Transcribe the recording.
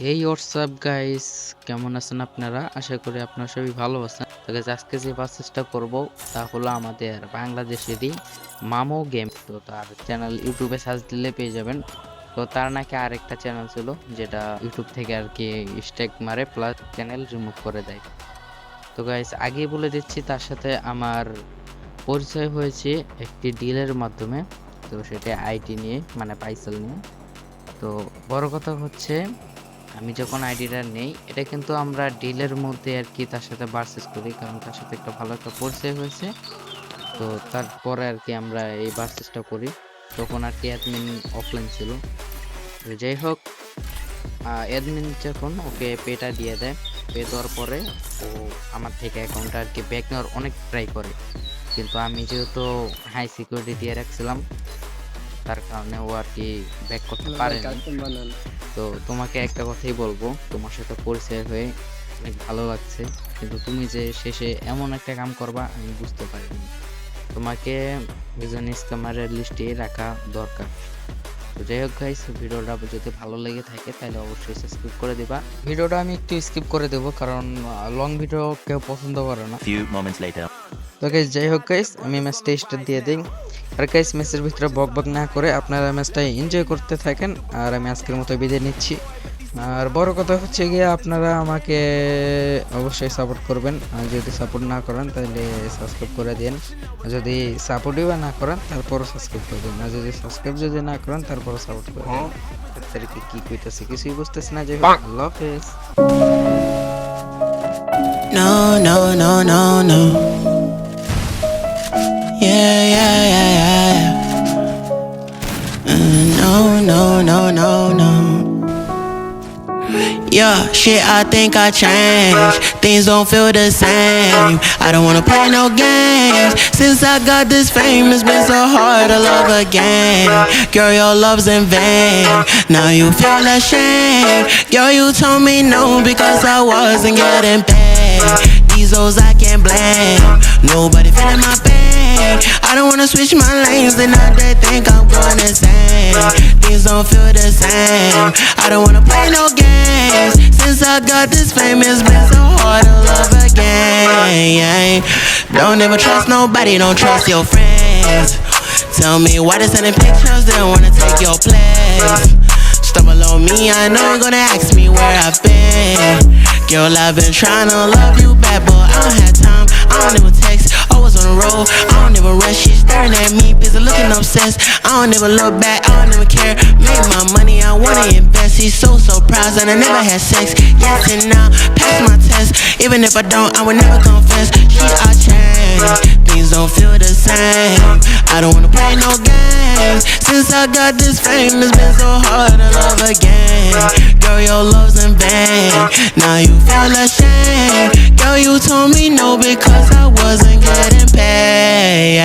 এই WhatsApp guys, কেমন আছেন আপনারা? আশা করি আপনারা সবাই ভালো আছেন। তো গাইস, আজকে যে প্রসেসটা করব তা হলো আমাদের বাংলাদেশেরই মামু গেম। তো তার চ্যানেল ইউটিউবে সার্চ দিলে পেয়ে যাবেন। তো তার নাকি আরেকটা চ্যানেল ছিল যেটা ইউটিউব থেকে আর কি স্ট্রাইক মারে প্লাস চ্যানেল রিমুভ করে দেয়। তো গাইস, আগেই বলে দিচ্ছি তার সাথে আমার পরিচয় হয়েছে একটি ডিলের মাধ্যমে। তো সেটা আইটি নিয়ে, মানে পাইসেল নিয়ে। তো বড় কথা হচ্ছে, আমি যখন আইডিটা নেই এটা কিন্তু আমরা ডিলের মধ্যে আর কি তার সাথে ভার্সেস করি, কারণ তার সাথে একটা ভালো একটা পরিচয় হয়েছে। তো তারপরে আর কি আমরা এই ভার্সেসটা করি। তখন আর কি অ্যাডমিন অফলাইন ছিল। তো যাই হোক, অ্যাডমিন যখন ওকে পেটা দিয়ে দেয়, পে দেওয়ার পরে ও আমার থেকে অ্যাকাউন্টটা আর কি ব্যাক নেওয়ার অনেক ট্রাই করে, কিন্তু আমি যেহেতু হাই সিকিউরিটি দিয়ে রাখছিলাম তার কারণে ও আর কি ব্যাক করতে পারেনি। তো তোমাকে একটা কথাই বলবো, তোমার সাথে পরিচয় হয়ে অনেক ভালো লাগছে, কিন্তু তুমি যে শেষে এমন একটা কাম করবা আমি বুঝতে পারিনি। তোমাকে একজন স্ক্যামারের লিস্টে রাখা দরকার। তো যাই হোক গাইস, ভিডিওটা যদি ভালো লেগে থাকে তাহলে অবশ্যই সাবস্ক্রাইব করে দিবা। ভিডিওটা আমি একটু স্কিপ করে দেবো কারণ লং ভিডিও কেউ পছন্দ করে না। Few moments later. তো গাইস, যাই হোক গাইস, আমি ম্যাচটা স্টার্ট দিয়ে দিই। আর গাইস, ম্যাচের ভিতরে বক না করে আপনারা ম্যাচটা এনজয় করতে থাকেন, আর আমি আজকের মতো বিদায় নিচ্ছি। আর বড় কথা হচ্ছে গিয়ে আপনারা আমাকে অবশ্যই সাপোর্ট করবেন, আর যদি সাপোর্ট না করেন তাহলে সাবস্ক্রাইব করে দিন। যদি সাপোর্টই বা না করেন তারপরও সাবস্ক্রাইব করে দিন, আর যদি সাবস্ক্রাইব যদি না করেন তারপরও সাপোর্ট করে দিন। তাদেরকে কি কইতাছে কিছুই বুঝতেছে না। যাই হোক, আল্লাহ হাফেজ। No, no, no, no, no. Yeah, yeah, yeah, yeah. No, no, no, no, no. Yeah, shit, I think I changed. Things don't feel the same. I don't wanna play no games. Since I got this fame, it's been so hard to love again. Girl, your love's in vain. Now you feel ashamed. Girl, you told me no because I wasn't getting paid. These hoes I can't blame. Nobody feeling my pain. I don't wanna switch my lanes, and now they think I'm going insane. Things don't feel the same. I don't wanna play no games. Since I got this fame, it's been so hard to love again. Don't ever trust nobody, don't trust your friends. Tell me why they sending pictures, they don't wanna take your place. Stumble on me, I know you're gonna ask me where I've been. Girl, I've been trying to love you back, but I don't have time, I don't even text. Always on the road, I don't even rush. She's staring at me, busy looking obsessed. I don't even look back, I don't even care. Made my money, I wanna invest. He's so surprised that I never had sex. Yes and now, pass my test. Even if I don't, I would never confess. I changed, things don't feel the same. I don't wanna play no games. Since I got this fame, it's been so hard to love again. Girl, your love's in vain. Now you feel ashamed. Girl, you told me no because I wasn't getting paid.